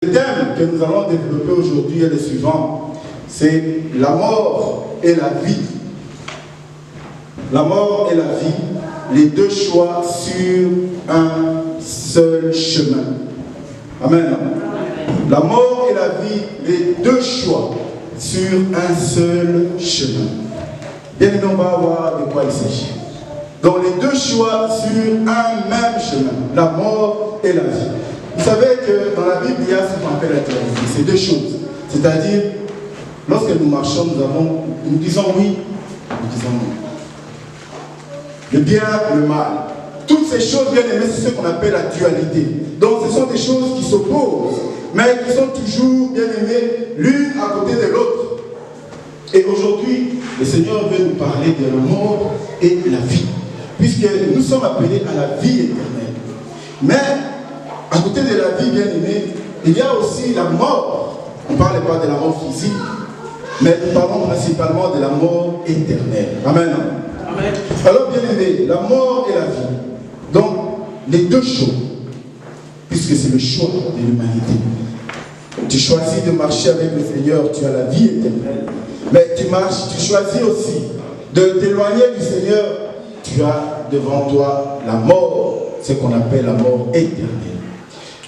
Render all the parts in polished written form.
Le thème que nous allons développer aujourd'hui est le suivant. C'est la mort et la vie. La mort et la vie, les deux choix sur un seul chemin. Amen. La mort et la vie, les deux choix sur un seul chemin. Bien évidemment, on va voir de quoi il s'agit. Donc les deux choix sur un même chemin, la mort et la vie. Vous savez que dans la Bible, il y a ce qu'on appelle la dualité. C'est deux choses. C'est-à-dire, lorsque nous marchons, nous disons oui, nous disons non. Le bien, le mal. Toutes ces choses, bien aimées, c'est ce qu'on appelle la dualité. Donc ce sont des choses qui s'opposent, mais qui sont toujours, bien aimées, l'une à côté de l'autre. Et aujourd'hui, le Seigneur veut nous parler de la mort et de la vie, puisque nous sommes appelés à la vie éternelle. Mais, à côté de la vie, bien aimée, il y a aussi la mort. On ne parle pas de la mort physique, mais nous parlons principalement de la mort éternelle. Amen. Amen. Alors, bien aimé, la mort et la vie. Donc, les deux choses, puisque c'est le choix de l'humanité. Tu choisis de marcher avec le Seigneur, tu as la vie éternelle. Mais tu choisis aussi de t'éloigner du Seigneur, tu as devant toi la mort, ce qu'on appelle la mort éternelle.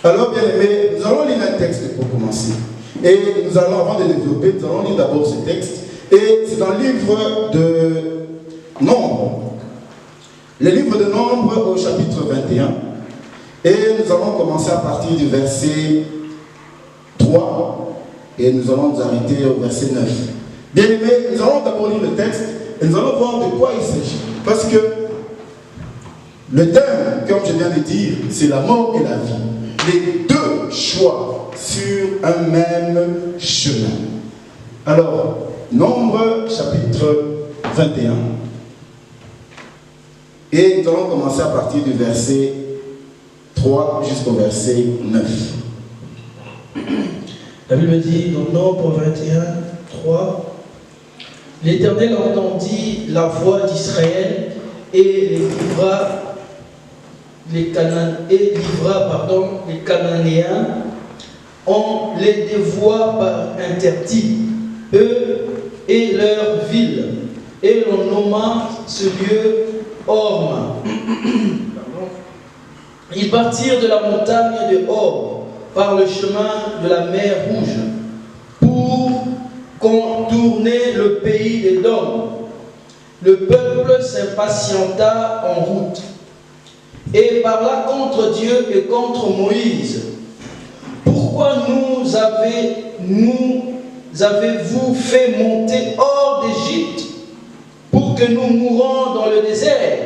Alors, bien aimé, nous allons lire un texte pour commencer. Et nous allons, avant de développer, nous allons lire d'abord ce texte. Et c'est dans le livre de Nombre. Le livre de Nombre au chapitre 21. Et nous allons commencer à partir du verset 3. Et nous allons nous arrêter au verset 9. Bien aimé, nous allons d'abord lire le texte. Et nous allons voir de quoi il s'agit. Parce que le thème, comme je viens de dire, c'est la mort et la vie. Les deux choix sur un même chemin. Alors, Nombre, chapitre 21. Et nous allons commencer à partir du verset 3 jusqu'au verset 9. La Bible dit dans Nombre 21, 3, l'Éternel entendit la voix d'Israël et les Cananéens, on les dévoie par interdit, eux et leurs villes, et l'on nomma ce lieu Orma. Ils partirent de la montagne de Or par le chemin de la mer Rouge pour contourner le pays d'Édom. Le peuple s'impatienta en route et parla contre Dieu et contre Moïse. Pourquoi nous avez-vous fait monter hors d'Égypte pour que nous mourons dans le désert?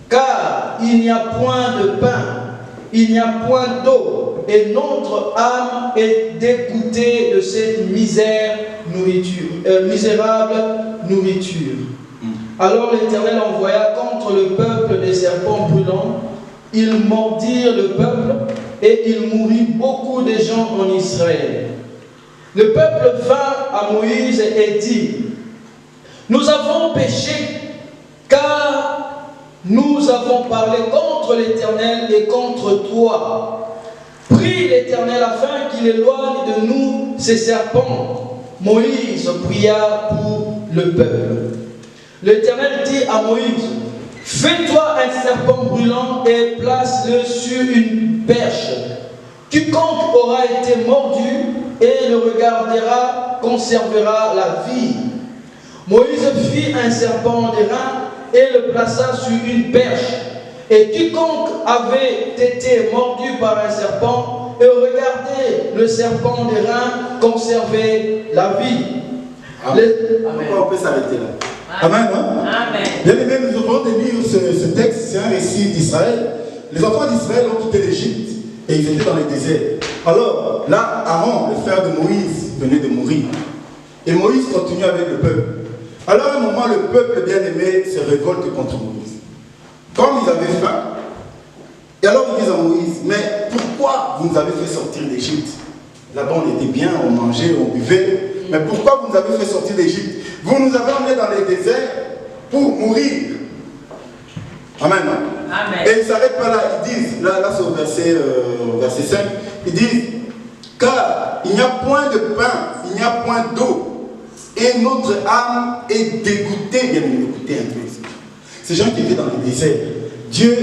Car il n'y a point de pain, il n'y a point d'eau, et notre âme est dégoûtée de cette misérable nourriture. Alors l'Éternel envoya contre le peuple des serpents brûlants. Ils mordirent le peuple et il mourut beaucoup de gens en Israël. Le peuple vint à Moïse et dit: nous avons péché, car nous avons parlé contre l'Éternel et contre toi. Prie l'Éternel afin qu'il éloigne de nous ces serpents. Moïse pria pour le peuple. L'Éternel dit à Moïse: fais-toi un serpent brûlant et place-le sur une perche. Quiconque aura été mordu et le regardera conservera la vie. Moïse fit un serpent d'airain et le plaça sur une perche. Et quiconque avait été mordu par un serpent et regardait le serpent d'airain conservait la vie. Amen. On peut s'arrêter là. Amen. Amen. Bien aimé, nous avons de lire ce texte, c'est un récit d'Israël. Les enfants d'Israël ont quitté l'Égypte et ils étaient dans le désert. Alors là, Aaron, le frère de Moïse, venait de mourir. Et Moïse continue avec le peuple. Alors à un moment, le peuple bien aimé se révolte contre Moïse. Comme ils avaient faim, et alors ils disent à Moïse: mais pourquoi vous nous avez fait sortir d'Égypte? Là-bas on était bien, on mangeait, on buvait. Mais pourquoi vous nous avez fait sortir d'Égypte? Vous nous avez emmenés dans les déserts pour mourir. Amen. Amen. Et ils ne s'arrêtent pas là, ils disent, là c'est au verset 5, ils disent: car il n'y a point de pain, il n'y a point d'eau, et notre âme est dégoûtée. Bien écoutez un peu. Ces gens qui étaient dans le désert, Dieu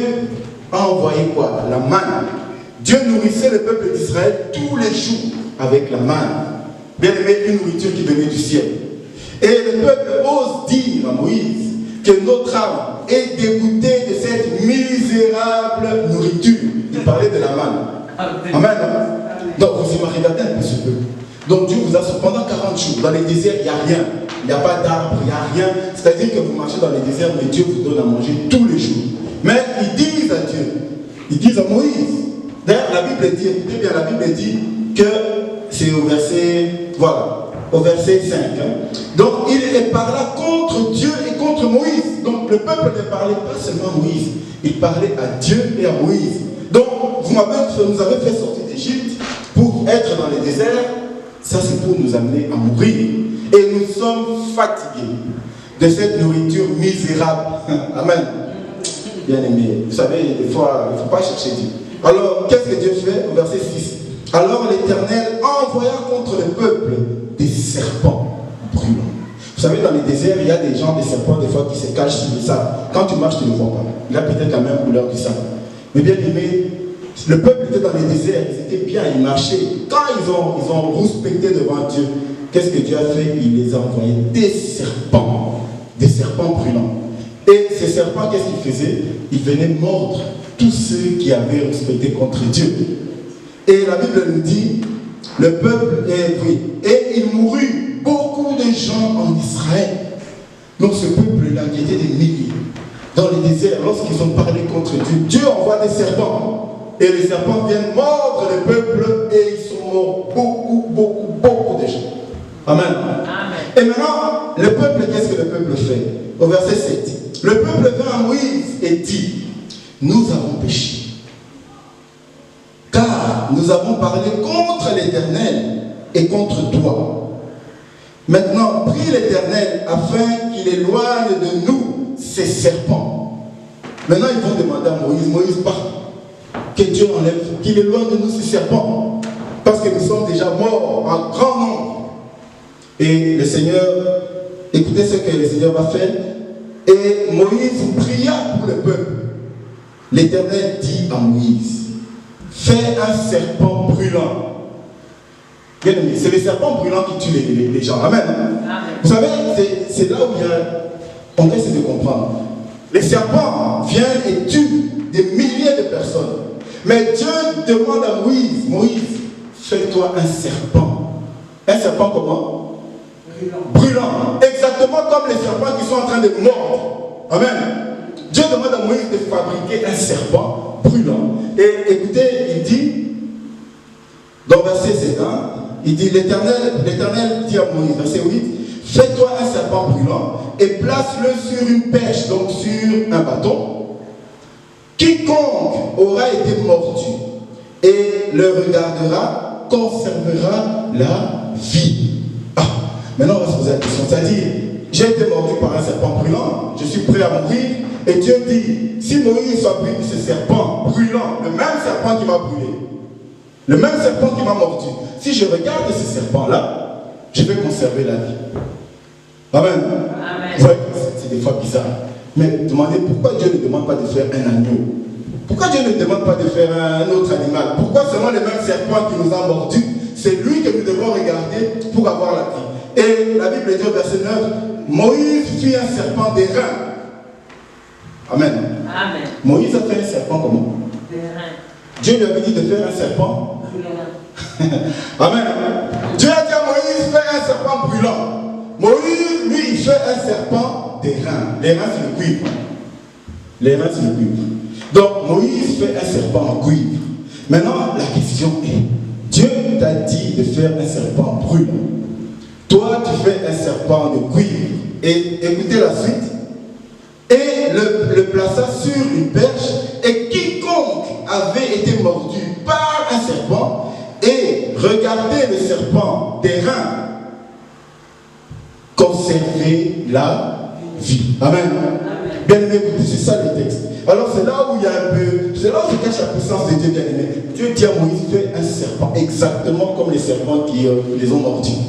a envoyé quoi? La manne. Dieu nourrissait le peuple d'Israël tous les jours avec la manne. Bien aimé, une nourriture qui venait du ciel. Et le peuple ose dire à Moïse que notre âme est dégoûtée de cette misérable nourriture. Il parlait de la manne. Amen. Amen. Donc vous imaginez un peu ce peuple. Donc Dieu vous a pendant 40 jours, dans les déserts, il n'y a rien. Il n'y a pas d'arbre, il n'y a rien. C'est-à-dire que vous marchez dans les déserts, mais Dieu vous donne à manger tous les jours. Mais ils disent à Dieu, ils disent à Moïse. D'ailleurs, la Bible dit, écoutez bien, la Bible dit que c'est au verset, voilà, au verset 5. Donc il parla contre Dieu et contre Moïse. Donc le peuple ne parlait pas seulement à Moïse, il parlait à Dieu et à Moïse. Donc vous nous avez fait sortir d'Égypte pour être dans les déserts. Ça c'est pour nous amener à mourir. Et nous sommes fatigués de cette nourriture misérable. Amen. Bien aimé, vous savez, des fois, il ne faut pas chercher Dieu. Alors, qu'est-ce que Dieu fait au verset 6? Alors l'Éternel envoya contre le peuple des serpents brûlants. Vous savez, dans les déserts, il y a des gens, des serpents, des fois, qui se cachent sous le sable. Quand tu marches, tu ne le vois pas. Il a peut-être la même couleur du sable. Mais bien aimé, le peuple était dans les déserts, ils étaient bien, ils marchaient. Quand ils ont rouspecté devant Dieu, qu'est-ce que Dieu a fait? Il les a envoyés des serpents brûlants. Et ces serpents, qu'est-ce qu'ils faisaient? Ils venaient mordre tous ceux qui avaient respecté contre Dieu. Et la Bible nous dit, le peuple est pris. Et il mourut beaucoup de gens en Israël. Donc ce peuple-là, qui était des milliers, dans les déserts, lorsqu'ils ont parlé contre Dieu, Dieu envoie des serpents. Et les serpents viennent mordre le peuple et ils sont morts beaucoup de gens. Amen. Amen. Et maintenant, le peuple, qu'est-ce que le peuple fait? Au verset 7. Le peuple vint à Moïse et dit, nous avons péché, car nous avons parlé contre l'Éternel et contre toi. Maintenant, prie l'Éternel afin qu'il éloigne de nous ces serpents. Maintenant, ils vont demander à Moïse, Moïse, pars, que Dieu enlève, qu'il éloigne de nous ces serpents, parce que nous sommes déjà morts en grand nombre. Et le Seigneur, écoutez ce que le Seigneur va faire. Et Moïse pria pour le peuple. L'Éternel dit à Moïse, fais un serpent brûlant. Bien aimé, c'est les serpents brûlants qui tuent les gens. Amen. Amen. Vous savez, c'est là où on essaie de comprendre. Les serpents viennent et tuent des milliers de personnes. Mais Dieu demande à Moïse, Moïse, fais-toi un serpent. Un serpent comment? Brûlant. Exactement comme les serpents qui sont en train de mordre. Amen. Dieu demande à Moïse de fabriquer un serpent brûlant. Et écoutez, il dit, dans verset 7, il dit, l'Éternel dit à Moïse, verset 8, fais-toi un serpent brûlant et place-le sur une perche, donc sur un bâton. Quiconque aura été mordu et le regardera conservera la vie. Maintenant, on va se poser la question. C'est-à-dire, j'ai été mordu par un serpent brûlant, je suis prêt à mourir, et Dieu dit, si Moïse fabrique ce serpent brûlant, le même serpent qui m'a brûlé, le même serpent qui m'a mordu, si je regarde ce serpent-là, je vais conserver la vie. Amen. Amen. Vous voyez, c'est des fois bizarre. Mais demandez pourquoi Dieu ne demande pas de faire un agneau? Pourquoi Dieu ne demande pas de faire un autre animal? Pourquoi seulement le même serpent qui nous a mordus? C'est lui que nous devons regarder pour avoir la vie. Et la Bible dit au verset 9, Moïse fit un serpent d'airain. Amen. Amen. Moïse a fait un serpent comment? D'airain. Dieu lui avait dit de faire un serpent brûlant. Amen. Dieu a dit à Moïse, fais un serpent brûlant. Moïse, lui, il fait un serpent d'airain. L'airain, c'est le cuivre. L'airain, c'est le cuivre. Donc, Moïse fait un serpent en cuivre. Maintenant, la question est, Dieu t'a dit de faire un serpent brûlant. Toi, tu fais un serpent de cuivre. Et écoutez la suite. Et le plaça sur une perche. Et quiconque avait été mordu par un serpent et regardait le serpent d'airain conserver la vie. Amen. Bien aimé, écoutez, c'est ça le texte. Alors c'est là où il y a un peu, c'est là où se cache la puissance de Dieu bien-aimé. Dieu dit à Moïse, fais un serpent, exactement comme les serpents qui les ont mordus.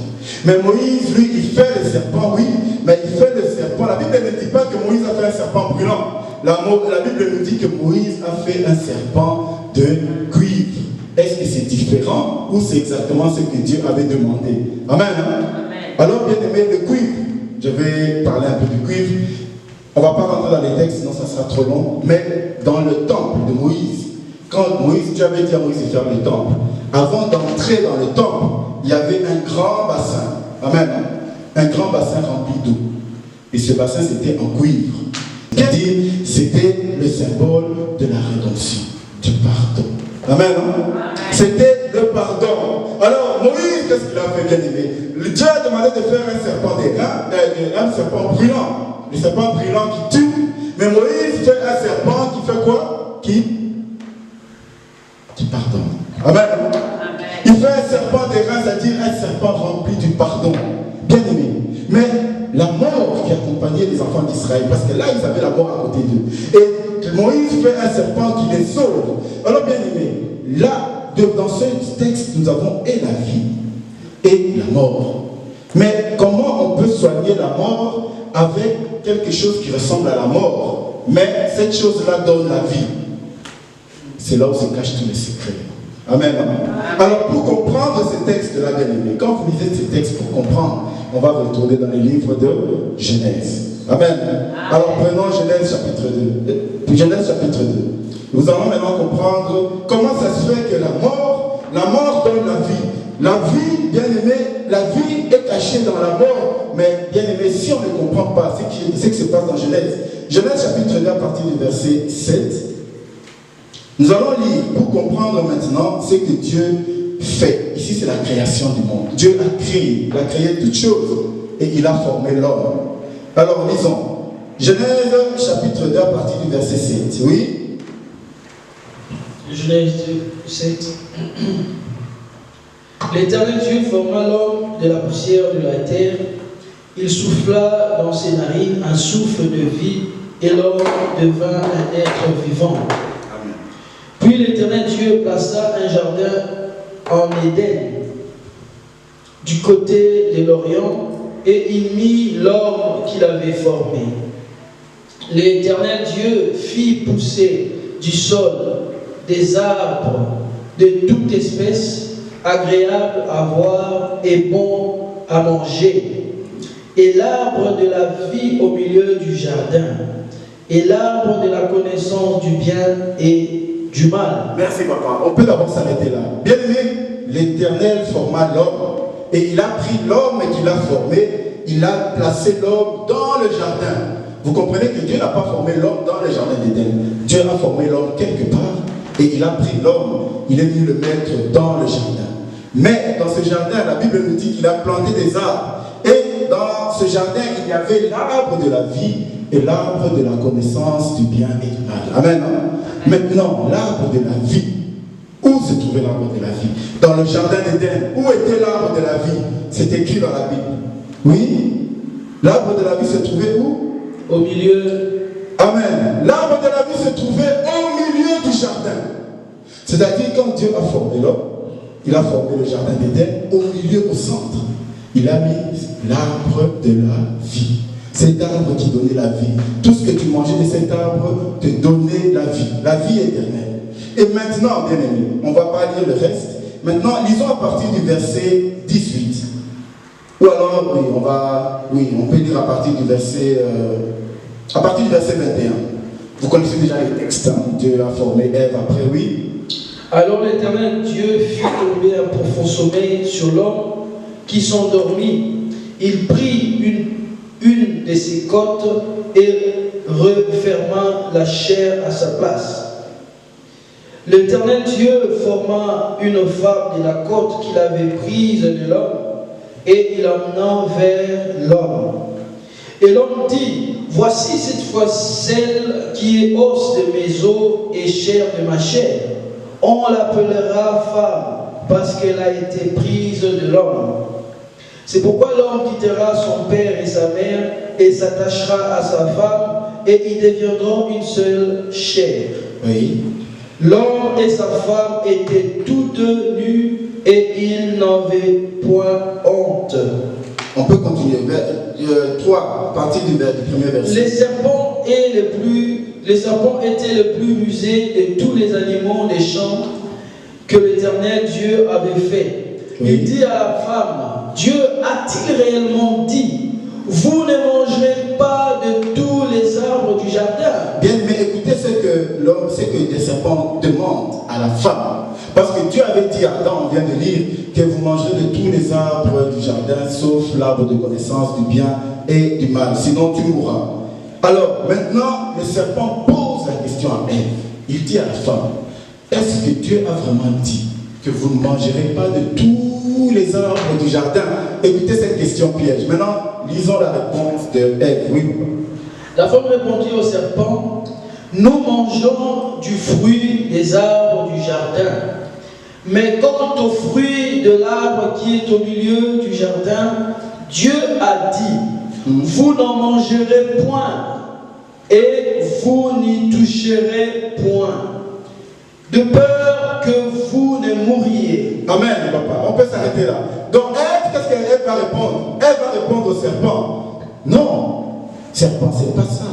Mais Moïse, lui, il fait le serpent, oui, mais il fait le serpent. La Bible ne dit pas que Moïse a fait un serpent brûlant. La Bible nous dit que Moïse a fait un serpent de cuivre. Est-ce que c'est différent ou c'est exactement ce que Dieu avait demandé? Amen. Amen. Alors, bien aimé, le cuivre, je vais parler un peu du cuivre. On ne va pas rentrer dans les textes, sinon ça sera trop long. Mais dans le temple de Moïse, quand Moïse, Dieu avait dit à Moïse de faire le temple, avant d'entrer dans le temple, il y avait un grand bassin. Amen. Un grand bassin rempli d'eau. Et ce bassin, c'était en cuivre. C'est-à-dire, c'était le symbole de la rédemption, du pardon. Amen. C'était le pardon. Alors, Moïse, qu'est-ce qu'il a fait, bien aimé? Dieu a demandé de faire un serpent d'airain, un serpent brûlant. Le serpent brûlant qui tue. Mais Moïse fait un serpent qui fait quoi? Qui pardonne. Amen. Il fait un serpent d'airain, c'est-à-dire un serpent rempli du pardon. Bien aimé. Mais la mort qui accompagnait les enfants d'Israël, parce que là, ils avaient la mort à côté d'eux. Et Moïse fait un serpent qui les sauve. Alors, bien aimé, là, dans ce texte, nous avons et la vie et la mort. Mais comment on peut soigner la mort avec quelque chose qui ressemble à la mort? Mais cette chose-là donne la vie. C'est là où se cachent tous les secrets. Amen. Alors, pour comprendre ces textes-là, bien aimé, quand vous lisez ces textes pour comprendre, on va retourner dans les livres de Genèse. Amen. Alors, prenons Genèse chapitre 2. Genèse chapitre 2. Nous allons maintenant comprendre comment ça se fait que la mort donne la vie. La vie, bien aimé, la vie est cachée dans la mort. Mais, bien aimé, si on ne comprend pas ce qui se passe dans Genèse, Genèse chapitre 2 à partir du verset 7, nous allons lire pour comprendre maintenant ce que Dieu fait. Ici, c'est la création du monde. Dieu a créé toutes choses et il a formé l'homme. Alors, lisons. Genèse chapitre 2 à partir du verset 7. Oui? Genèse 2, 7. L'Éternel Dieu forma l'homme de la poussière de la terre. Il souffla dans ses narines un souffle de vie et l'homme devint un être vivant. Puis l'Éternel Dieu plaça un jardin en Éden, du côté de l'Orient, et il mit l'homme qu'il avait formé. L'Éternel Dieu fit pousser du sol des arbres de toute espèce, agréables à voir et bons à manger, et l'arbre de la vie au milieu du jardin, et l'arbre de la connaissance du bien et du mal. Merci papa. On peut d'abord s'arrêter là. Bien aimé, l'Éternel forma l'homme et il a pris l'homme qu'il a formé, il a placé l'homme dans le jardin. Vous comprenez que Dieu n'a pas formé l'homme dans le jardin d'Éden. Dieu a formé l'homme quelque part et il a pris l'homme, il est venu le mettre dans le jardin. Mais dans ce jardin, la Bible nous dit qu'il a planté des arbres. Et dans ce jardin, il y avait l'arbre de la vie et l'arbre de la connaissance du bien et du mal. Amen. Maintenant, l'arbre de la vie. Où se trouvait l'arbre de la vie? Dans le jardin d'Éden. Où était l'arbre de la vie? C'est écrit dans la Bible. Oui? L'arbre de la vie se trouvait où? Au milieu. Amen. L'arbre de la vie se trouvait au milieu du jardin. C'est-à-dire quand Dieu a formé l'homme, il a formé le jardin d'Éden au milieu, au centre. Il a mis l'arbre de la vie. Cet arbre qui donnait la vie. Tout ce que tu mangeais de cet arbre te donnait la vie éternelle. Et maintenant, bien aimé, on ne va pas lire le reste. Maintenant, lisons à partir du verset 18. Ou alors, on peut lire à partir du verset 21. Vous connaissez déjà le texte, hein? Dieu a formé Ève après, oui. Alors l'Éternel Dieu fit tomber un profond sommeil sur l'homme qui s'endormit. Il prit une de ses côtes et referma la chair à sa place. L'Éternel Dieu forma une femme de la côte qu'il avait prise de l'homme et il l'emmena vers l'homme. Et l'homme dit, voici cette fois celle qui est os de mes os et chair de ma chair. On l'appellera femme parce qu'elle a été prise de l'homme. C'est pourquoi l'homme quittera son père et sa mère et s'attachera à sa femme et ils deviendront une seule chair. Oui. L'homme et sa femme étaient tous deux nus et ils n'avaient point honte. On peut continuer. 3, à partir du premier verset. Les serpents étaient le plus rusés de tous les animaux des champs que l'Éternel Dieu avait fait. Oui. Il dit à la femme, Dieu a-t-il réellement dit, vous ne mangerez pas de tous les arbres du jardin? Bien, mais écoutez ce que les serpents demandent à la femme. Parce que Dieu avait dit à Adam, on vient de lire, que vous mangerez de tous les arbres du jardin, sauf l'arbre de connaissance du bien et du mal, sinon tu mourras. Alors, maintenant, le serpent pose la question à Ève. Il dit à la femme, est-ce que Dieu a vraiment dit que vous ne mangerez pas de tous les arbres du jardin? Écoutez cette question piège. Maintenant, lisons la réponse de Ève. Oui. La femme répondit au serpent, nous mangeons du fruit des arbres du jardin. Mais quant au fruit de l'arbre qui est au milieu du jardin, Dieu a dit, vous n'en mangerez point et vous n'y toucherez point, de peur que vous ne mouriez. Amen, papa. On peut s'arrêter là. Donc, Ève, qu'est-ce qu'Ève va répondre? Ève va répondre au serpent. Non, serpent, c'est pas ça.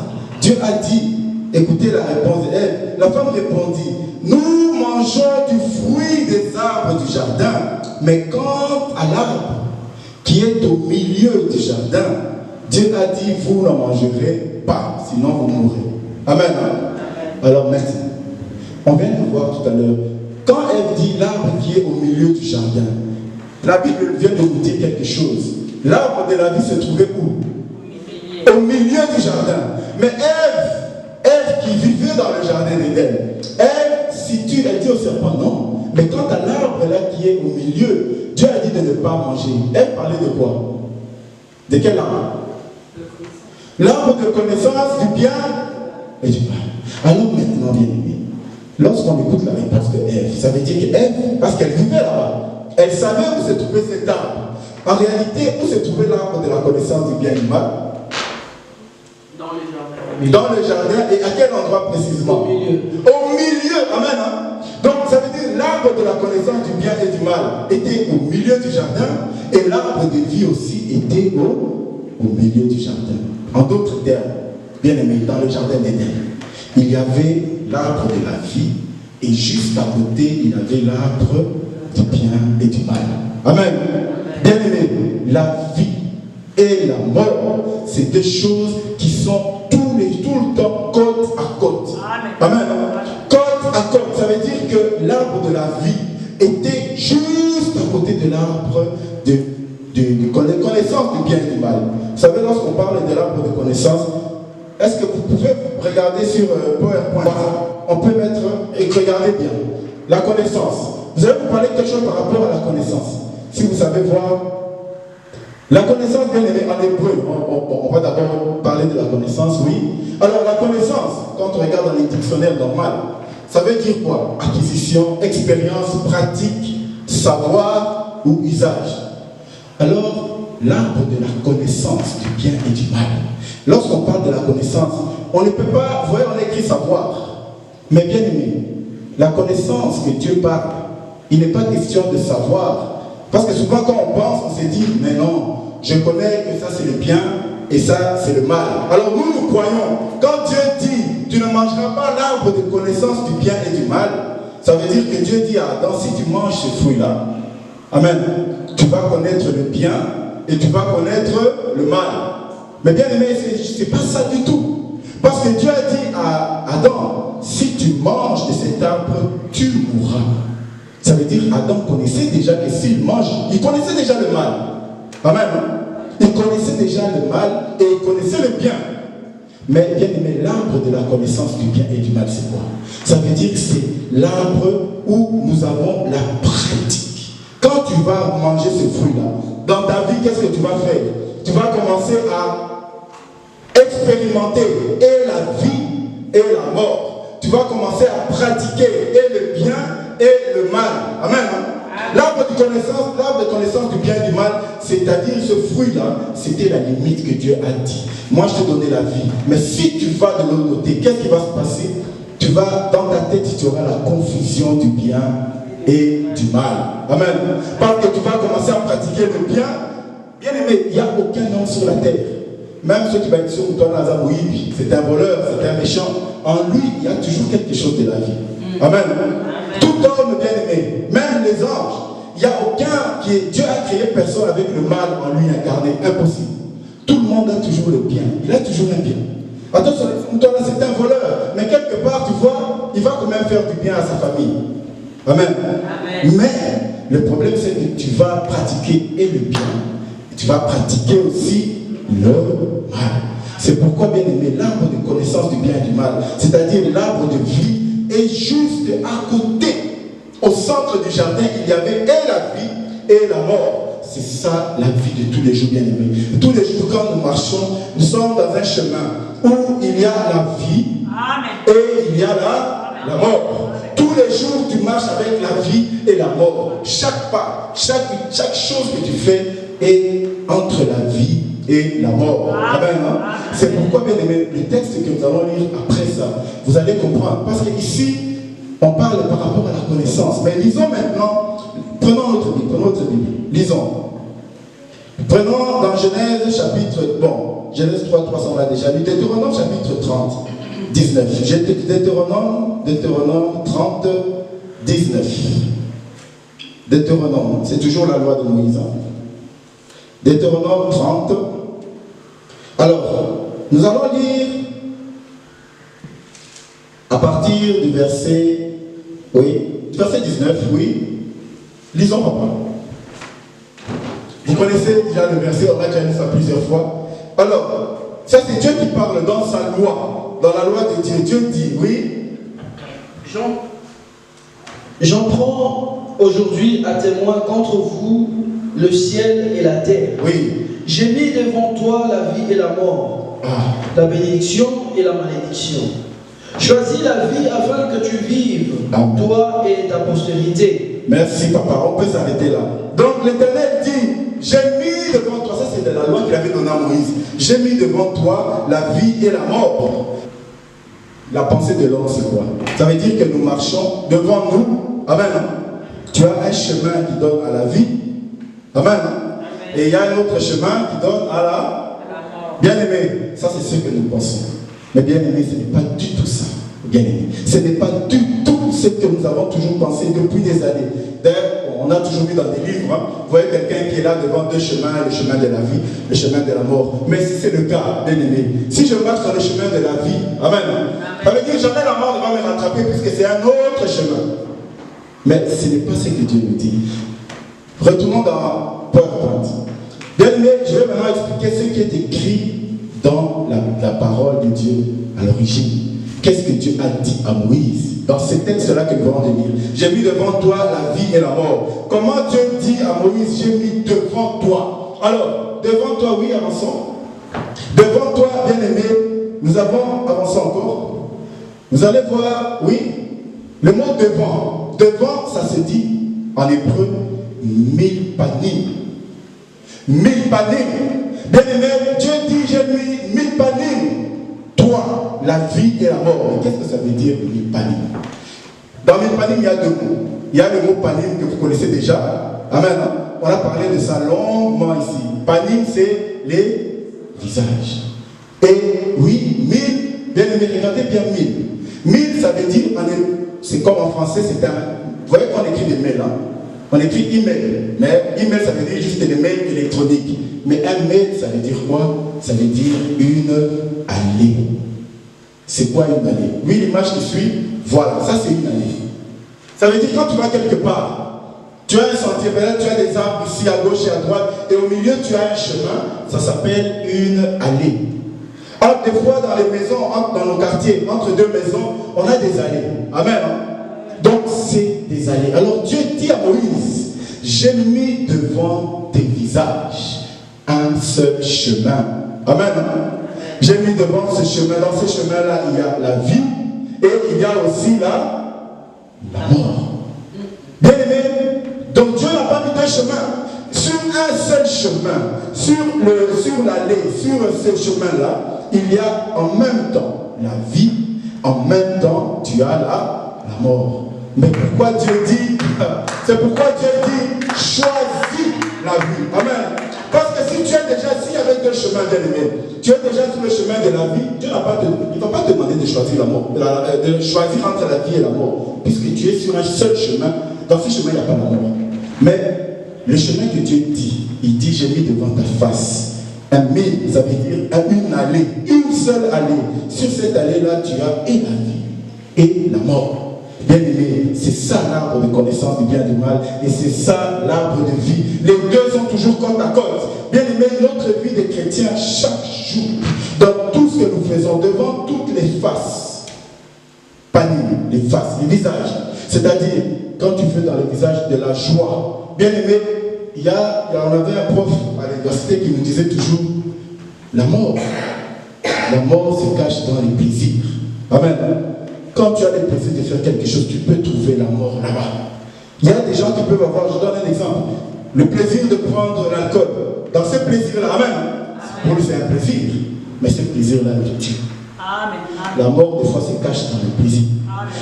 Dieu a dit, écoutez la réponse d'Ève. La femme répondit, nous mangeons du fruit des arbres du jardin, mais quant à l'arbre qui est au milieu du jardin, Dieu a dit, vous n'en mangerez pas, sinon vous mourrez. Amen. Alors maintenant, on vient de voir tout à l'heure, quand Ève dit l'arbre qui est au milieu du jardin, la Bible vient de nous dire quelque chose. L'arbre de la vie se trouvait où? Au milieu du jardin. Mais Ève qui vivait dans le jardin d'Éden, elle dit au serpent non. Mais quant à l'arbre là qui est au milieu, Dieu a dit de ne pas manger. Elle parlait de quoi? De quel arbre? L'arbre de connaissance du bien et du mal. Alors maintenant, bien aimé, lorsqu'on écoute la réponse de Ève, ça veut dire qu'Ève, parce qu'elle vivait là-bas, elle savait où se trouvait cet arbre. En réalité, où se trouvait l'arbre de la connaissance du bien et du mal? Dans le jardin, et à quel endroit précisément? Au milieu. Au milieu, amen. Hein? Donc ça veut dire l'arbre de la connaissance du bien et du mal était au milieu du jardin, et l'arbre de vie aussi était au milieu du jardin. En d'autres termes, bien aimé, dans le jardin d'Éden, il y avait l'arbre de la vie, et juste à côté, il y avait l'arbre du bien et du mal. Amen. Bien aimé, la vie et la mort, c'est deux choses qui sont tout le temps côte à côte. Amen. Côte à côte, ça veut dire que l'arbre de la vie était juste à côté de l'arbre de connaissance du bien et du mal. Vous savez, lorsqu'on parle de l'arbre de connaissance, est-ce que vous pouvez regarder sur PowerPoint? On peut mettre et regarder bien. La connaissance. Vous allez vous parler de quelque chose par rapport à la connaissance. Si vous savez voir, la connaissance, bien aimé, en hébreu, on va d'abord parler de la connaissance, oui. Alors, la connaissance, quand on regarde dans les dictionnaires normaux, ça veut dire quoi? Acquisition, expérience, pratique, savoir ou usage. Alors, l'arbre de la connaissance du bien et du mal. Lorsqu'on parle de la connaissance, on ne peut pas, vous voyez, on écrit savoir. Mais bien aimé, la connaissance que Dieu parle, il n'est pas question de savoir. Parce que souvent quand on pense, on se dit, mais non, je connais que ça c'est le bien et ça c'est le mal. Alors nous croyons, quand Dieu dit, tu ne mangeras pas l'arbre de connaissance du bien et du mal, ça veut dire que Dieu dit à Adam, si tu manges ce fruit-là, amen, tu vas connaître le bien et tu vas connaître le mal. Mais bien aimé, c'est pas ça du tout. Parce que Dieu a dit à Adam, si tu manges de cet arbre, tu mourras. Ça veut dire Adam connaissait déjà que s'il mange, il connaissait déjà le mal. Amen. Il connaissait déjà le mal et il connaissait le bien. Mais bien aimé, l'arbre de la connaissance du bien et du mal, c'est quoi? Ça veut dire que c'est l'arbre où nous avons la pratique. Quand tu vas manger ce fruit-là, dans ta vie, qu'est-ce que tu vas faire? Tu vas commencer à expérimenter et la vie et la mort. Tu vas commencer à pratiquer et le bien et le mal. Amen. L'arbre de connaissance du bien et du mal, c'est-à-dire ce fruit-là, c'était la limite que Dieu a dit. Moi, je t'ai donné la vie. Mais si tu vas de l'autre côté, qu'est-ce qui va se passer? Tu vas, dans ta tête, tu auras la confusion du bien et du mal. Amen. Parce que tu vas commencer à pratiquer le bien. Bien aimé, il n'y a aucun homme sur la terre. Même ceux qui vont être sur toi, oui, c'est un voleur, c'est un méchant. En lui, il y a toujours quelque chose de la vie. Amen. Tout homme bien aimé, même les anges, il n'y a aucun qui est. Dieu a créé personne avec le mal en lui incarné. Impossible. Tout le monde a toujours le bien. Il a toujours un bien. Attention, toi là, c'est un voleur. Mais quelque part, tu vois, il va quand même faire du bien à sa famille. Amen. Amen. Mais le problème, c'est que tu vas pratiquer et le bien. Et tu vas pratiquer aussi le mal. C'est pourquoi, bien aimé, l'arbre de connaissance du bien et du mal, c'est-à-dire l'arbre de vie, est juste à côté. Au centre du jardin, il y avait et la vie et la mort. C'est ça la vie de tous les jours, bien aimés. Tous les jours, quand nous marchons, nous sommes dans un chemin où il y a la vie et il y a la mort. Tous les jours, tu marches avec la vie et la mort. Chaque pas, chaque chose que tu fais est entre la vie et la mort. Amen. C'est pourquoi, bien aimé, le texte que nous allons lire après ça, vous allez comprendre. Parce qu'ici, on parle par rapport à la connaissance. Mais lisons maintenant, prenons notre Bible, lisons. Prenons dans Genèse chapitre, Genèse 3, 300 on l'a déjà lu, Deutéronome chapitre 30, 19. Deutéronome 30, 19. Deutéronome, c'est toujours la loi de Moïse. Deutéronome 30. Alors, nous allons lire à partir du verset, verset 19, oui. Lisons, papa. Vous connaissez déjà le verset, on a déjà lu ça plusieurs fois. Alors, ça c'est Dieu qui parle dans sa loi, dans la loi de Dieu. Dieu dit, oui. J'en prends aujourd'hui à témoin contre vous le ciel et la terre. Oui. J'ai mis devant toi la vie et la mort, la bénédiction et la malédiction. Choisis la vie afin que tu vives, toi et ta postérité. Merci papa, on peut s'arrêter là. Donc l'Éternel dit, j'ai mis devant toi, ça c'est de la loi qu'il avait donnée à Moïse, j'ai mis devant toi la vie et la mort. La pensée de l'homme c'est quoi? Ça veut dire que nous marchons devant nous. Amen. Tu as un chemin qui donne à la vie. Amen. Et il y a un autre chemin qui donne à la mort. Bien aimé, ça c'est ce que nous pensons. Mais bien aimé, ce n'est pas du tout ça. Bien aimé, ce n'est pas du tout ce que nous avons toujours pensé depuis des années. D'ailleurs, on a toujours vu dans des livres, vous voyez quelqu'un qui est là devant deux chemins, le chemin de la vie, le chemin de la mort. Mais si c'est le cas, bien aimé, si je marche dans le chemin de la vie, amen, ça veut dire jamais la mort ne va me rattraper puisque c'est un autre chemin. Mais ce n'est pas ce que Dieu nous dit. Retournons dans PowerPoint. Bien aimé, je vais maintenant expliquer ce qui est écrit dans la parole de Dieu à l'origine. Qu'est-ce que Dieu a dit à Moïse dans ces textes-là que nous allons lire? J'ai mis devant toi la vie et la mort. Comment Dieu dit à Moïse, j'ai mis devant toi? Alors, devant toi, oui, avançons. Devant toi, bien-aimé, nous avons avancé encore. Vous allez voir, oui, le mot devant. Devant, ça se dit en hébreu, milpanim. Milpanim. Bien-aimé, Dieu dit, j'ai mis milpanim. Toi, la vie et la mort. Mais qu'est-ce que ça veut dire, milpanim? Dans milpanim, il y a deux mots. Il y a le mot panim que vous connaissez déjà. Amen. On a parlé de ça longuement ici. Panim, c'est les visages. Et oui, mille, bien aimé, regardez bien mille. Mille, ça veut dire, c'est comme en français, c'est un. Vous voyez qu'on écrit des mails, hein? On écrit email. Mais email, ça veut dire juste des mails électroniques. Mais un mail, ça veut dire quoi? Ça veut dire une allée. C'est quoi une allée? Oui, l'image qui suit, voilà, ça c'est une allée. Ça veut dire quand tu vas quelque part, tu as un sentier, peut-être tu as des arbres ici à gauche et à droite, et au milieu tu as un chemin, ça s'appelle une allée. Alors des fois dans les maisons, dans nos quartiers, entre deux maisons, on a des allées. Amen. Donc c'est des allées. Alors Dieu dit à Moïse, j'ai mis devant tes visages un seul chemin. Amen. J'ai mis devant ce chemin. Dans ce chemin-là, il y a la vie et il y a aussi la mort. Bien aimé, donc Dieu n'a pas mis un chemin. sur un seul chemin, sur l'allée, sur ce chemin-là, il y a en même temps la vie, en même temps tu as la mort. Mais pourquoi Dieu dit, c'est pourquoi Dieu dit, choisis la vie. Amen. Parce que si tu es déjà, s'il y avait deux chemins, bien aimé, tu es déjà sur le chemin de la vie, Dieu ne va pas te demander de choisir la mort, de choisir entre la vie et la mort, puisque tu es sur un seul chemin. Dans ce chemin, il n'y a pas la mort. Mais le chemin que Dieu dit, il dit, j'ai mis devant ta face un mille, ça veut dire une allée, une seule allée. Sur cette allée-là, tu as et la vie et la mort. Bien aimé, c'est ça l'arbre de connaissance du bien et du mal, et c'est ça l'arbre de vie. Les deux sont toujours côte à côte. Bien aimé, notre vie de chrétien, chaque jour, dans tout ce que nous faisons, devant toutes les faces, panier, les faces, les visages, c'est-à-dire quand tu fais dans le visage de la joie. Bien aimé, on avait un prof à l'université qui nous disait toujours, la mort se cache dans les plaisirs. Amen. Quand tu as le plaisir de faire quelque chose, tu peux trouver la mort là-bas. Il y a des gens qui peuvent avoir, je donne un exemple, le plaisir de prendre l'alcool. Dans ce plaisir-là, amen. Pour lui, c'est un plaisir. Mais ce plaisir-là est Dieu. La mort, des fois, se cache dans le plaisir.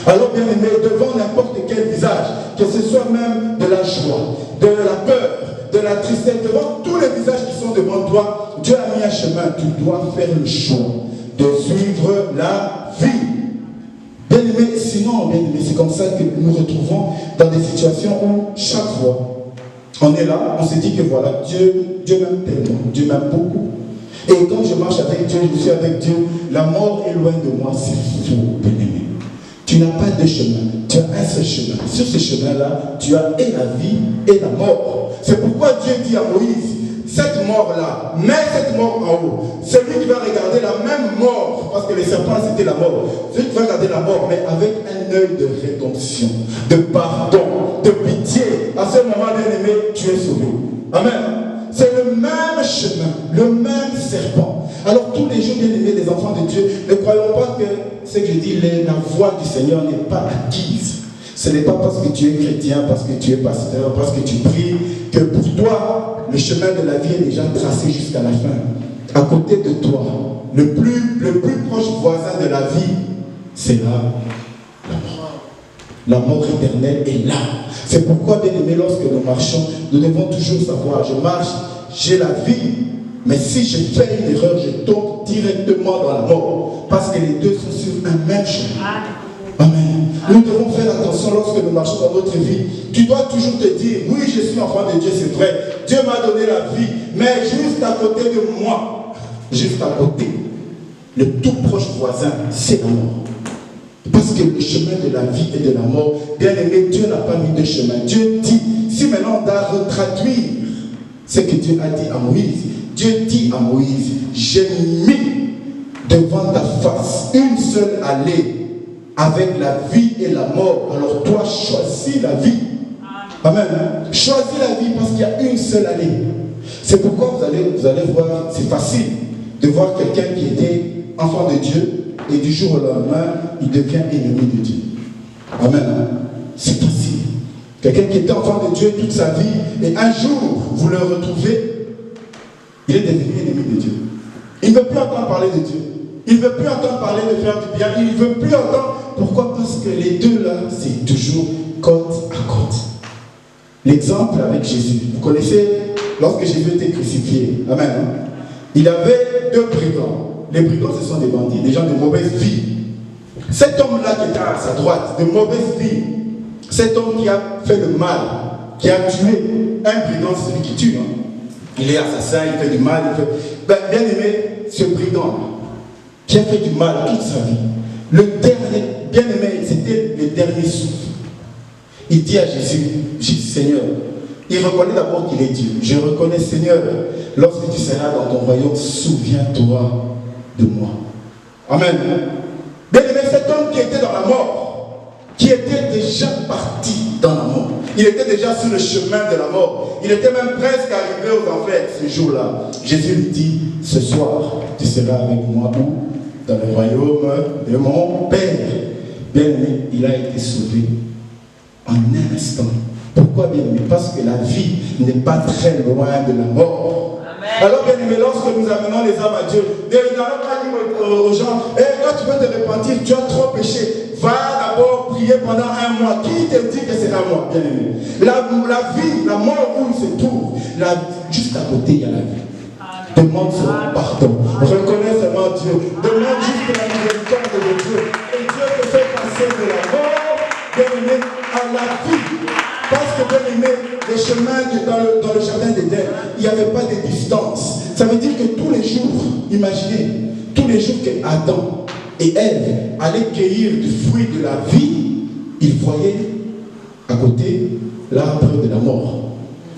Alors, bien aimé, devant n'importe quel visage, que ce soit même de la joie, de la peur, de la tristesse, devant tous les visages qui sont devant toi, Dieu a mis un chemin. Tu dois faire le choix de suivre la vie. Bien aimé, sinon, bien aimé, c'est comme ça que nous nous retrouvons dans des situations où chaque fois, on est là, on se dit que voilà, Dieu m'aime tellement, Dieu m'aime beaucoup. Et quand je marche avec Dieu, je suis avec Dieu, la mort est loin de moi, c'est faux, bien aimé. Tu n'as pas de chemin, tu as un seul chemin. Sur ce chemin-là, tu as et la vie et la mort. C'est pourquoi Dieu dit à Moïse, cette mort-là, mets cette mort en haut. Celui qui va regarder la même mort, parce que les serpents c'était la mort, celui qui va regarder la mort, mais avec un œil de rédemption, de pardon, de pitié. À ce moment, bien aimé, tu es sauvé. Amen. C'est le même chemin, le même serpent. Alors tous les jours, bien aimés, les enfants de Dieu, ne croyons pas que ce que je dis, la voix du Seigneur n'est pas acquise. Ce n'est pas parce que tu es chrétien, parce que tu es pasteur, parce que tu pries, que pour toi, le chemin de la vie est déjà tracé jusqu'à la fin. À côté de toi, le plus proche voisin de la vie, c'est là, la mort. La mort éternelle est là. C'est pourquoi, bien aimé, lorsque nous marchons, nous devons toujours savoir, je marche, j'ai la vie, mais si je fais une erreur, je tombe directement dans la mort. Parce que les deux sont sur un même chemin. Amen. Nous devons faire attention lorsque nous marchons dans notre vie. Tu dois toujours te dire, oui, je suis enfant de Dieu, c'est vrai. Dieu m'a donné la vie, mais juste à côté de moi, juste à côté, le tout proche voisin, c'est la mort. Parce que le chemin de la vie et de la mort, bien aimé, Dieu n'a pas mis de chemin. Dieu dit, si maintenant on doit retraduire ce que Dieu a dit à Moïse, Dieu dit à Moïse, j'ai mis devant ta face une seule allée avec la vie et la mort. Alors toi, choisis la vie. Amen. Choisis la vie parce qu'il y a une seule allée. C'est pourquoi vous allez voir, c'est facile de voir quelqu'un qui était enfant de Dieu et du jour au lendemain, il devient ennemi de Dieu. Amen. C'est facile. Quelqu'un qui était enfant de Dieu toute sa vie et un jour, vous le retrouvez, il est devenu ennemi de Dieu. Il ne veut plus entendre parler de Dieu. Il ne veut plus entendre parler de faire du bien. Il ne veut plus entendre. Pourquoi? Parce que les deux là, c'est toujours côte à côte. L'exemple avec Jésus. Vous connaissez, lorsque Jésus était crucifié, amen, hein? Il avait deux brigands. Les brigands, ce sont des bandits, des gens de mauvaise vie. Cet homme-là qui était à sa droite, de mauvaise vie, cet homme qui a fait le mal, qui a tué, un brigand, c'est celui qui tue. Hein? Il est assassin, il fait du mal. Bien aimé, ce brigand qui a fait du mal toute sa vie, le dernier, bien aimé, c'était le dernier souffle. Il dit à Jésus, Seigneur, il reconnaît d'abord qu'il est Dieu. Je reconnais, Seigneur, lorsque tu seras dans ton royaume, souviens-toi de moi. Amen. Bien aimé, cet homme qui était dans la mort, qui était déjà parti dans la mort, il était déjà sur le chemin de la mort, il était même presque arrivé aux enfers ce jour-là. Jésus lui dit, ce soir, tu seras avec moi où? Dans le royaume de mon Père. Bien aimé, il a été sauvé en un instant. Pourquoi, bien-aimé? Parce que la vie n'est pas très loin de la mort. Amen. Alors, bien-aimé, lorsque nous amenons les âmes à Dieu, nous n'allons pas dire aux gens, quand tu veux te repentir, tu as trop péché. Va d'abord prier pendant un mois. Qui te dit que c'est un mois, bien-aimé? La vie, la mort où il se trouve, juste à côté, il y a la vie. Demande son pardon. Reconnais seulement Dieu. Demande juste la miséricorde de Dieu. Et Dieu te fait passer de la mort, bien-aimé, à la vie. Parce que, bien-aimé, les chemins dans le jardin d'Éden, il n'y avait pas de distance. Ça veut dire que tous les jours, imaginez, tous les jours que Adam et Ève allaient cueillir du fruit de la vie, ils voyaient à côté l'arbre de la mort.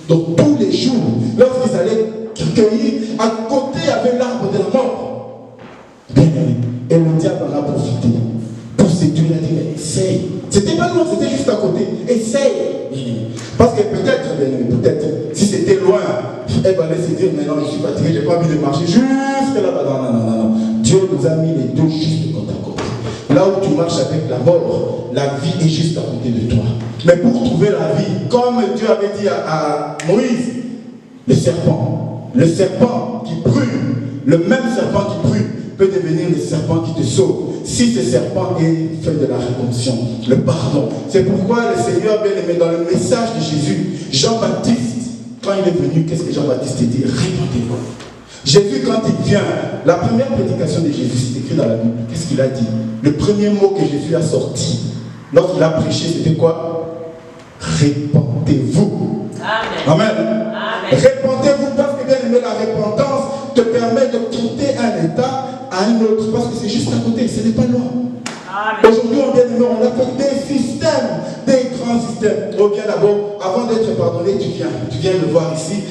Donc tous les jours, lorsqu'ils allaient cueillir, à côté il y avait l'arbre de la mort. Bien aimé. Et le diable en a profité pour séduire. Il a dit, mais essaye. C'était pas loin, c'était juste à côté. Essaye. Parce que peut-être, bien aimé, peut-être, si c'était loin, elle allait se dire, mais non, je suis fatigué, j'ai pas envie de marcher jusque là-bas. Non. Dieu nous a mis les deux juste côte à côte. Là où tu marches avec la mort, la vie est juste à côté de toi. Mais pour trouver la vie, comme Dieu avait dit à Moïse, le serpent qui brûle, le même serpent qui brûle, peut devenir le serpent qui te sauve. Si ce serpent est fait de la rédemption, le pardon. C'est pourquoi le Seigneur, bien aimé, dans le message de Jésus, Jean-Baptiste, quand il est venu, qu'est-ce que Jean-Baptiste dit? Répondez-vous. Jésus, quand il vient, la première prédication de Jésus, c'est écrit dans la Bible. Qu'est-ce qu'il a dit? Le premier mot que Jésus a sorti, lorsqu'il a prêché, c'était quoi? Répentez-vous. Amen. Amen. Répentez-vous, parce que, bien aimé, la repentance te permet de quitter un état à un autre, parce que c'est juste à côté, ce n'est pas loin. Aujourd'hui, on a fait des systèmes, des grands systèmes. Reviens d'abord, avant d'être pardonné, tu viens le voir ici.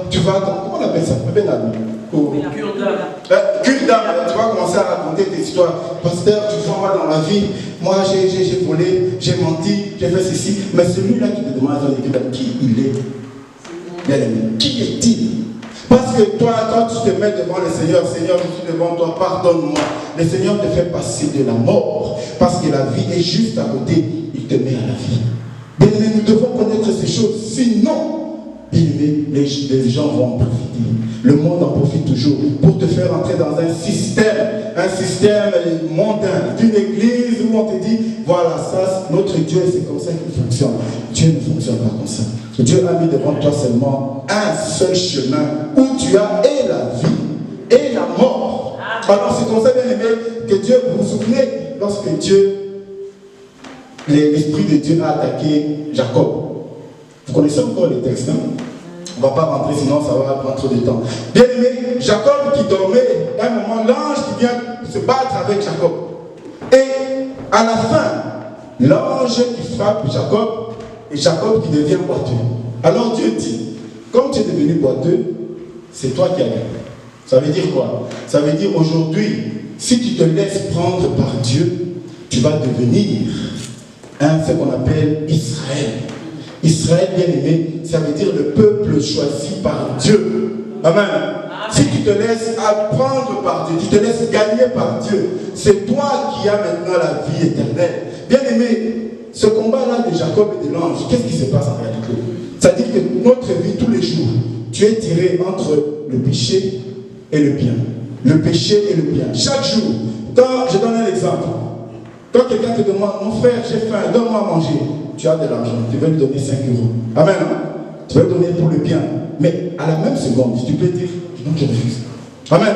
Tu vas, comment on appelle ça? Cure d'âme. Tu vas commencer à raconter tes histoires. Pasteur, tu vois, moi dans ma vie, moi j'ai volé, j'ai menti, j'ai fait ceci. Mais celui-là qui te demande qui il est, bien aimé, qui est-il? Parce que toi, quand tu te mets devant le Seigneur, Seigneur, je suis devant toi, pardonne-moi. Le Seigneur te fait passer de la mort. Parce que la vie est juste à côté, il te met à la vie. Bien aimé, nous devons connaître ces choses. Sinon, bien aimé, les gens vont en profiter. Le monde en profite toujours pour te faire entrer dans un système mondain, d'une église où on te dit, voilà, ça, notre Dieu, c'est comme ça qu'il fonctionne. Dieu ne fonctionne pas comme ça. Dieu a mis devant toi seulement un seul chemin où tu as et la vie et la mort. Alors c'est comme ça, bien aimé, que Dieu, vous vous souvenez, lorsque l'Esprit de Dieu a attaqué Jacob. Vous connaissez encore les textes, hein? On ne va pas rentrer, sinon ça va prendre trop de temps. Bien aimé, Jacob qui dormait, à un moment, l'ange qui vient se battre avec Jacob. Et à la fin, l'ange qui frappe Jacob, et Jacob qui devient boiteux. Alors Dieu dit, comme tu es devenu boiteux, c'est toi qui as gagné. Ça veut dire quoi? Ça veut dire aujourd'hui, si tu te laisses prendre par Dieu, tu vas devenir ce qu'on appelle Israël. Israël, bien aimé, ça veut dire le peuple choisi par Dieu. Amen. Si tu te laisses apprendre par Dieu, tu te laisses gagner par Dieu, c'est toi qui as maintenant la vie éternelle. Bien aimé, ce combat-là de Jacob et de l'ange, qu'est-ce qui se passe en réalité? C'est-à-dire que notre vie, tous les jours, tu es tiré entre le péché et le bien. Le péché et le bien. Chaque jour, quand je donne un exemple, quand quelqu'un te demande, mon frère, j'ai faim, donne-moi à manger, tu as de l'argent, tu veux lui donner 5 euros. Amen. Tu veux le donner pour le bien. Mais à la même seconde, tu peux dire, non, je refuse. Amen.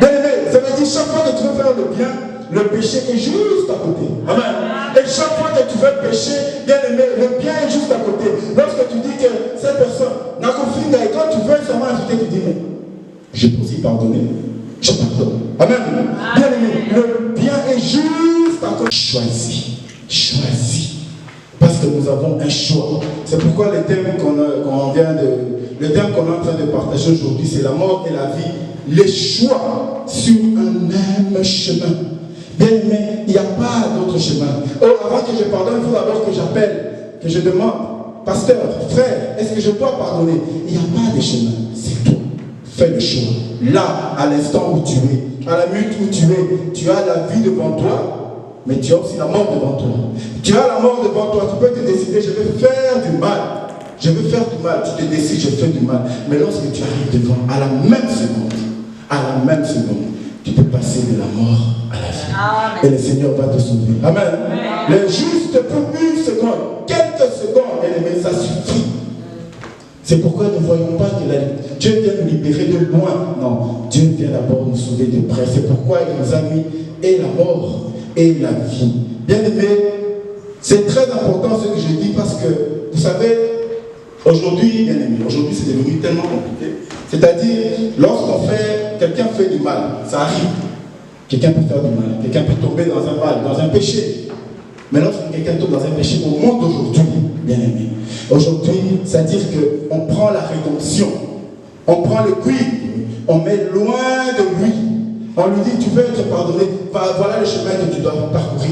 Bien aimé, ça veut dire chaque fois que tu veux faire le bien, le péché est juste à côté. Amen. Et chaque fois que tu veux pécher, bien aimé, le bien est juste à côté. Lorsque tu dis que cette personne n'a qu'au fin, et quand tu veux seulement ajouter, tu dis, mais je peux aussi pardonner. Je pardonne. Amen. Bien aimé, le bien est juste à côté. Choisis. Parce que nous avons un choix. C'est pourquoi le thème qu'on est en train de partager aujourd'hui, c'est la mort et la vie. Les choix sur un même chemin. Bien aimé, il n'y a pas d'autre chemin. Avant que je pardonne, il faut d'abord que j'appelle, que je demande, pasteur, frère, est-ce que je dois pardonner? Il n'y a pas de chemin. C'est toi. Fais le choix. Là, à l'instant où tu es, à la minute où tu es, tu as la vie devant toi. mais tu as aussi la mort devant toi. Tu as la mort devant toi, tu peux te décider, je vais faire du mal. Je veux faire du mal, tu te décides, je fais du mal. Mais lorsque tu arrives devant, à la même seconde, tu peux passer de la mort à la vie. Amen. Et le Seigneur va te sauver. Amen. Amen. Le juste pour une seconde, quelques secondes, bien-aimés, ça suffit. C'est pourquoi nous ne voyons pas que Dieu vient nous libérer de loin. Non, Dieu vient d'abord nous sauver de près. C'est pourquoi il nous a mis et la mort et la vie. Bien-aimés, c'est très important ce que je dis parce que, vous savez, aujourd'hui, bien-aimés, aujourd'hui c'est devenu tellement compliqué. C'est-à-dire, quelqu'un fait du mal, ça arrive. Quelqu'un peut faire du mal, quelqu'un peut tomber dans un mal, dans un péché. Mais lorsque quelqu'un tombe dans un péché, au monde d'aujourd'hui, bien-aimé, aujourd'hui, c'est-à-dire qu'on prend la rédemption, on prend le cuivre, on met loin de lui. On lui dit, tu veux être pardonné, voilà le chemin que tu dois parcourir.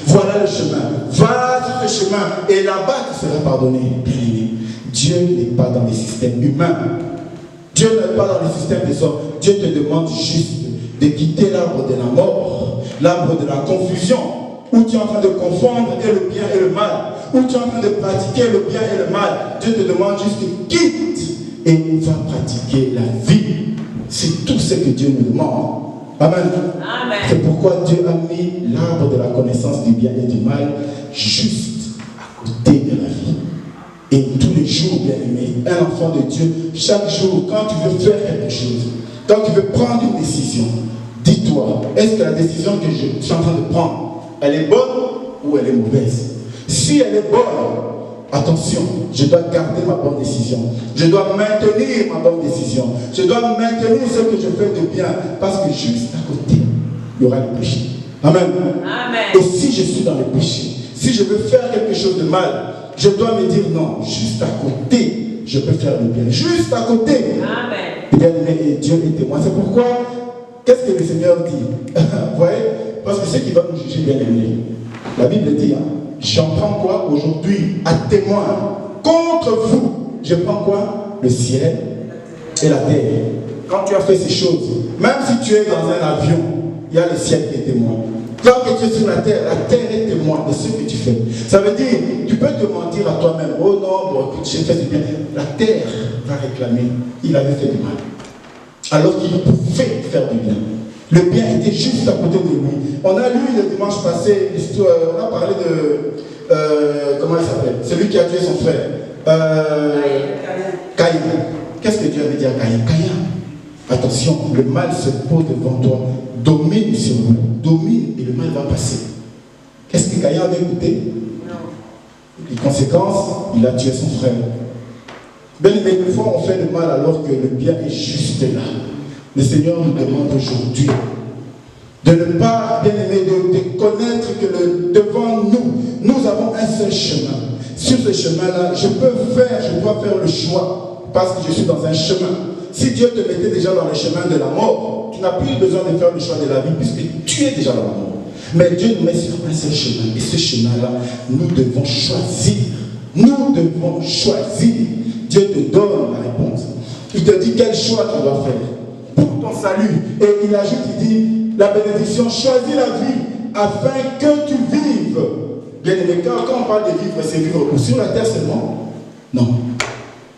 Voilà le chemin. Va sur ce chemin et là-bas tu seras pardonné. Bien-aimé, Dieu n'est pas dans les systèmes humains. Dieu n'est pas dans les systèmes des hommes. Dieu te demande juste de quitter l'arbre de la mort, l'arbre de la confusion, où tu es en train de confondre et le bien et le mal, où tu es en train de pratiquer le bien et le mal. Dieu te demande juste quitte et va pratiquer la vie. C'est tout ce que Dieu nous demande. Amen. Amen. C'est pourquoi Dieu a mis l'arbre de la connaissance du bien et du mal juste à côté de la vie. Et tous les jours, bien aimé, un enfant de Dieu, chaque jour, quand tu veux faire quelque chose, quand tu veux prendre une décision, dis-toi, est-ce que la décision que je suis en train de prendre, elle est bonne ou elle est mauvaise? Si elle est bonne, attention, je dois garder ma bonne décision. Je dois maintenir ma bonne décision. Je dois maintenir ce que je fais de bien. Parce que juste à côté, il y aura le péché. Amen. Amen. Et si je suis dans le péché, si je veux faire quelque chose de mal, je dois me dire non, juste à côté, je peux faire le bien. Juste à côté. Amen. Bien-aimé, et Dieu est témoin. C'est pourquoi, qu'est-ce que le Seigneur dit? Vous voyez? Parce que c'est qui va nous juger, bien-aimé. La Bible dit, j'en prends quoi aujourd'hui à témoin contre vous? Je prends quoi? Le ciel et la terre. Quand tu as fait ces choses, même si tu es dans un avion, il y a le ciel qui est témoin. Quand tu es sur la terre est témoin de ce que tu fais. Ça veut dire, tu peux te mentir à toi-même. Oh non, bon, écoute, j'ai fait du bien. La terre va réclamer, il avait fait du mal. Alors qu'il pouvait faire du bien. Le bien était juste à côté de lui. On a lu le dimanche passé, on a parlé de... comment il s'appelle? Celui qui a tué son frère. Caïn. Qu'est-ce que Dieu avait dit à Caïn? Caïn, attention, le mal se pose devant toi. Domine sur lui. Domine et le mal va passer. Qu'est-ce que Caïn avait écouté? Non. Les conséquences, il a tué son frère. Mais des fois, on fait le mal alors que le bien est juste là. Le Seigneur nous demande aujourd'hui de ne pas, bien aimé, de connaître que devant nous avons un seul chemin. Sur ce chemin-là, je dois faire le choix parce que je suis dans un chemin. Si Dieu te mettait déjà dans le chemin de la mort, tu n'as plus besoin de faire le choix de la vie puisque tu es déjà dans la mort. Mais Dieu nous met sur un seul chemin. Et ce chemin-là, nous devons choisir. Nous devons choisir. Dieu te donne la réponse. Il te dit quel choix tu dois faire pour ton salut. Et il ajoute, il dit, la bénédiction, choisis la vie afin que tu vives. Bien aimé, quand on parle de vivre, c'est vivre sur la terre seulement? Non.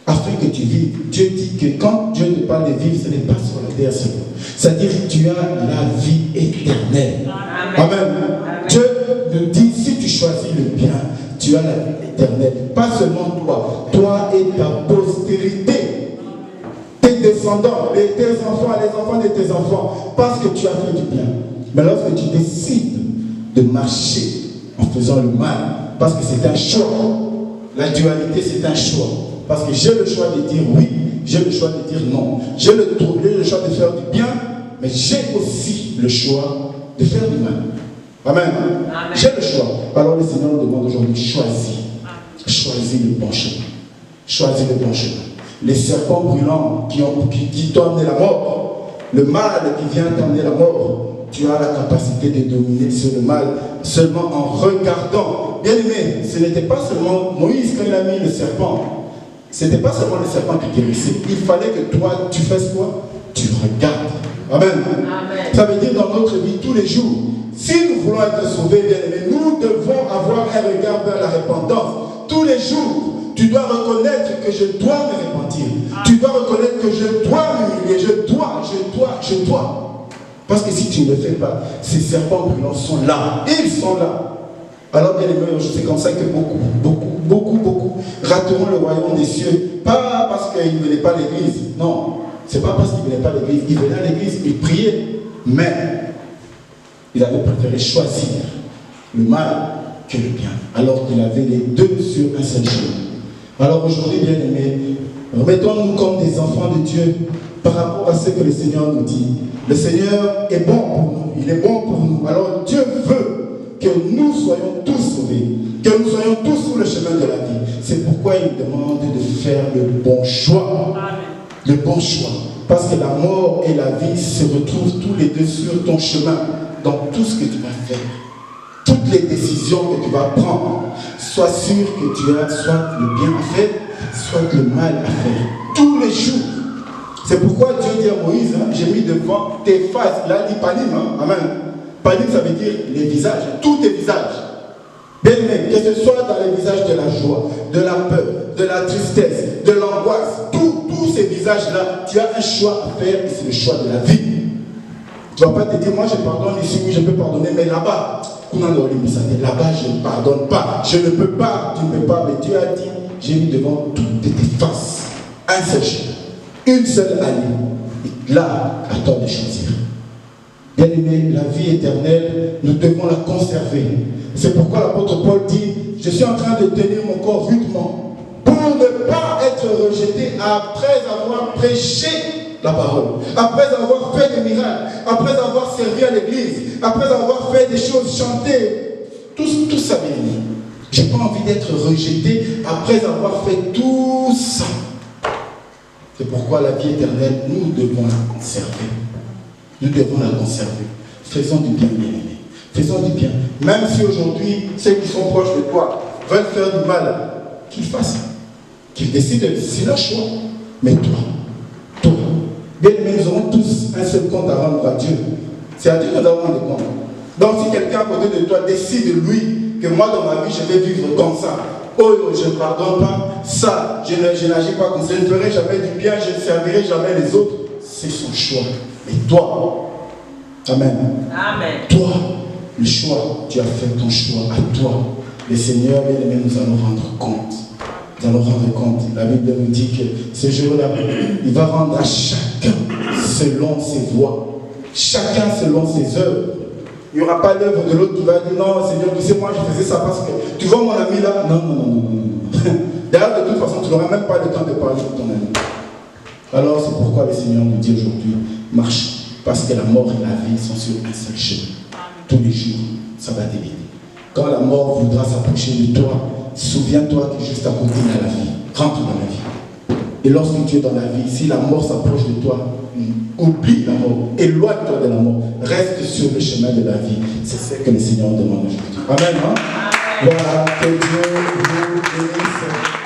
Afin que tu vives. Dieu dit que quand Dieu te parle de vivre, ce n'est pas sur la terre seulement. C'est-à-dire que tu as la vie éternelle. Amen. Amen. Dieu nous dit, si tu choisis le bien, tu as la vie éternelle. Pas seulement toi, toi et ta postérité. Tes descendants, tes enfants, les enfants de tes enfants, parce que tu as fait du bien. Mais lorsque tu décides de marcher en faisant le mal, parce que c'est un choix, la dualité c'est un choix, parce que j'ai le choix de dire oui, j'ai le choix de dire non, j'ai le choix de faire du bien, mais j'ai aussi le choix de faire du mal. Amen. Amen. J'ai le choix. Alors le Seigneur nous demande aujourd'hui, choisis le bon chemin. Choisis le bon chemin. Les serpents brûlants qui t'ont amené la mort, le mal qui vient t'amener la mort, tu as la capacité de dominer sur le mal seulement en regardant. Bien aimé, ce n'était pas seulement Moïse quand il a mis le serpent, ce n'était pas seulement le serpent qui guérissait. Il fallait que toi, tu fasses quoi? Tu regardes. Amen. Amen. Ça veut dire dans notre vie tous les jours, Si nous voulons être sauvés, bien aimés, nous devons avoir un regard vers la repentance. Tous les jours, tu dois reconnaître que je dois me repentir. Tu dois reconnaître que je dois m'humilier. Je dois. Parce que si tu ne le fais pas, ces serpents brûlants sont là. Ils sont là. Alors, bien aimés, c'est comme ça que beaucoup rateront le royaume des cieux. Pas parce qu'ils ne venaient pas à l'église. Non, c'est pas parce qu'ils ne venaient pas à l'église. Ils venaient à l'église, ils priaient. Mais ils avaient préféré choisir le mal que le bien. Alors qu'il avait les deux sur un seul chemin. Alors aujourd'hui, bien aimés, remettons-nous comme des enfants de Dieu par rapport à ce que le Seigneur nous dit. Le Seigneur est bon pour nous. Il est bon pour nous. Alors Dieu veut que nous soyons tous sauvés, que nous soyons tous sur le chemin de la vie. C'est pourquoi il demande de faire le bon choix. Amen. Le bon choix. Parce que la mort et la vie se retrouvent tous les deux sur ton chemin, dans tout ce que tu vas faire. Toutes les décisions que tu vas prendre, sois sûr que tu as soit le bien à faire, soit le mal à faire. Tous les jours. C'est pourquoi Dieu dit à Moïse, j'ai mis devant tes faces. Il a dit panim, amen. Panim, ça veut dire les visages, tous tes visages. Bien aimé, que ce soit dans les visages de la joie, de la peur, de la tristesse, de l'angoisse, tous ces visages-là, tu as un choix à faire et c'est le choix de la vie. Tu ne vas pas te dire, moi je pardonne ici, oui je peux pardonner, mais là-bas, là-bas je ne pardonne pas, je ne peux pas, tu ne peux pas, mais Dieu a dit, j'ai mis devant toutes tes faces un seul chemin, une seule allée. Et là, à toi de choisir. Bien aimé, la vie éternelle, nous devons la conserver. C'est pourquoi l'apôtre Paul dit, je suis en train de tenir mon corps rudement pour ne pas être rejeté après avoir prêché la parole, après avoir fait des miracles, après avoir servi à l'église, après avoir fait des choses, chanté, tout ça, bien aimé. Je n'ai pas envie d'être rejeté après avoir fait tout ça. C'est pourquoi la vie éternelle, nous devons la conserver. Nous devons la conserver. Faisons du bien, bien aimé. Faisons du bien. Même si aujourd'hui, ceux qui sont proches de toi veulent faire du mal, qu'ils fassent. Qu'ils décident, c'est leur choix. Mais toi, bien aimé, nous aurons tous un seul compte à rendre à Dieu. C'est à Dieu que nous avons des comptes. Donc si quelqu'un à côté de toi décide, lui, que moi dans ma vie, je vais vivre comme ça. Oh, je ne pardonne pas ça, je n'agis pas comme ça, je ne ferai jamais du bien, je ne servirai jamais les autres. C'est son choix. Mais toi, amen. Amen. Toi, le choix, tu as fait ton choix à toi. Le Seigneur, bien aimé, nous allons rendre compte. Nous allons rendre compte. La Bible nous dit que ce jour-là, il va rendre à chacun selon ses voies. Chacun selon ses œuvres. Il n'y aura pas l'œuvre de l'autre qui va dire non, Seigneur, tu sais, moi je faisais ça parce que tu vois mon ami là. Non. D'ailleurs, de toute façon, tu n'auras même pas le temps de parler de ton ami. Alors, c'est pourquoi le Seigneur nous dit aujourd'hui, marche. Parce que la mort et la vie sont sur un seul chemin. Tous les jours, ça va t'éviter. Quand la mort voudra s'approcher de toi, souviens-toi que juste à côté, il y a la vie. Rentre dans la vie. Et lorsque tu es dans la vie, si la mort s'approche de toi, oublie la mort, éloigne-toi de la mort, reste sur le chemin de la vie. C'est ce que le Seigneur demande aujourd'hui. Amen. Hein? Voilà, que Dieu vous bénisse.